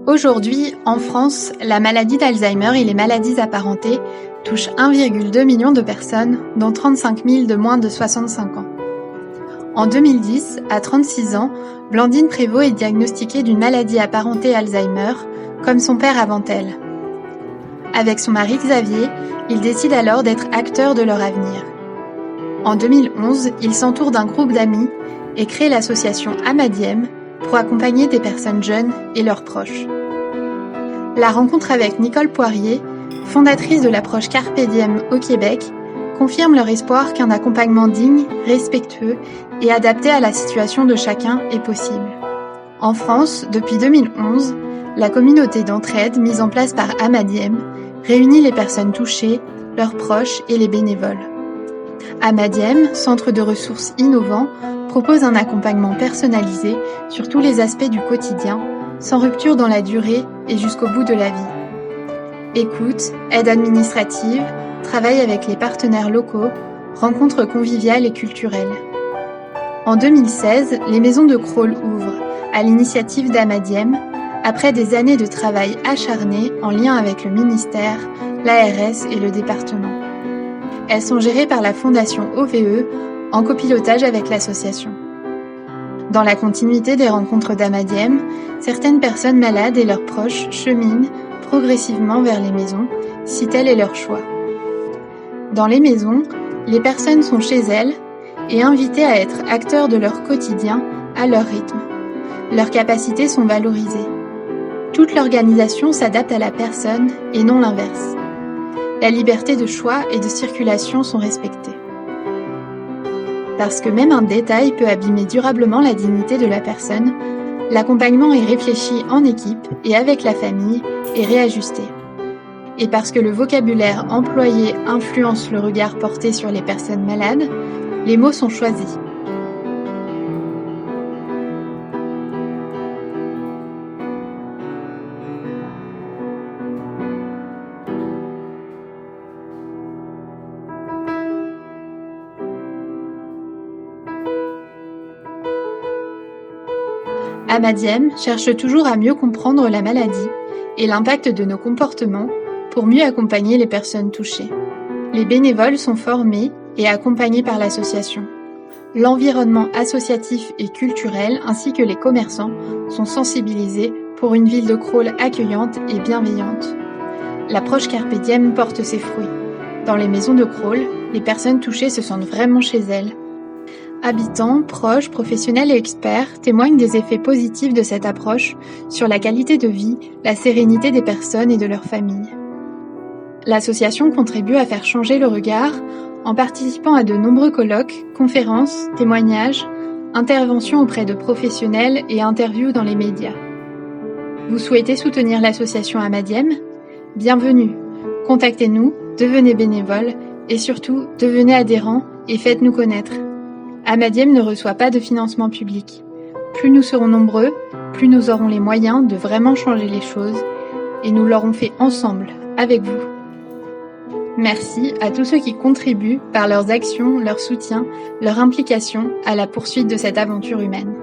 Aujourd'hui, en France, la maladie d'Alzheimer et les maladies apparentées touchent 1,2 million de personnes, dont 35 000 de moins de 65 ans. En 2010, à 36 ans, Blandine Prévost est diagnostiquée d'une maladie apparentée Alzheimer, comme son père avant elle. Avec son mari Xavier, ils décident alors d'être acteurs de leur avenir. En 2011, ils s'entourent d'un groupe d'amis et créent l'association Amadiem pour accompagner des personnes jeunes et leurs proches. La rencontre avec Nicole Poirier, fondatrice de l'approche Carpe Diem au Québec, confirme leur espoir qu'un accompagnement digne, respectueux et adapté à la situation de chacun est possible. En France, depuis 2011, la communauté d'entraide mise en place par Amadiem réunit les personnes touchées, leurs proches et les bénévoles. Amadiem, centre de ressources innovant, propose un accompagnement personnalisé sur tous les aspects du quotidien, sans rupture dans la durée et jusqu'au bout de la vie. Écoute, aide administrative, travail avec les partenaires locaux, rencontres conviviales et culturelles. En 2016, les maisons de Crolles ouvrent, à l'initiative d'Amadiem, après des années de travail acharné en lien avec le ministère, l'ARS et le département. Elles sont gérées par la Fondation OVE, en copilotage avec l'association. Dans la continuité des rencontres d'Amadiem, certaines personnes malades et leurs proches cheminent progressivement vers les maisons, si tel est leur choix. Dans les maisons, les personnes sont chez elles et invitées à être acteurs de leur quotidien à leur rythme. Leurs capacités sont valorisées. Toute l'organisation s'adapte à la personne et non l'inverse. La liberté de choix et de circulation sont respectées. Parce que même un détail peut abîmer durablement la dignité de la personne, l'accompagnement est réfléchi en équipe et avec la famille et réajusté. Et parce que le vocabulaire employé influence le regard porté sur les personnes malades, les mots sont choisis. Amadiem cherche toujours à mieux comprendre la maladie et l'impact de nos comportements pour mieux accompagner les personnes touchées. Les bénévoles sont formés et accompagnés par l'association. L'environnement associatif et culturel ainsi que les commerçants sont sensibilisés pour une ville de Crolles accueillante et bienveillante. L'approche Carpe Diem porte ses fruits. Dans les maisons de Crolles, les personnes touchées se sentent vraiment chez elles. Habitants, proches, professionnels et experts témoignent des effets positifs de cette approche sur la qualité de vie, la sérénité des personnes et de leurs familles. L'association contribue à faire changer le regard en participant à de nombreux colloques, conférences, témoignages, interventions auprès de professionnels et interviews dans les médias. Vous souhaitez soutenir l'association Amadiem ? Bienvenue. Contactez-nous, devenez bénévole et surtout devenez adhérent et faites-nous connaître. Amadiem ne reçoit pas de financement public. Plus nous serons nombreux, plus nous aurons les moyens de vraiment changer les choses et nous l'aurons fait ensemble, avec vous. Merci à tous ceux qui contribuent par leurs actions, leur soutien, leur implication à la poursuite de cette aventure humaine.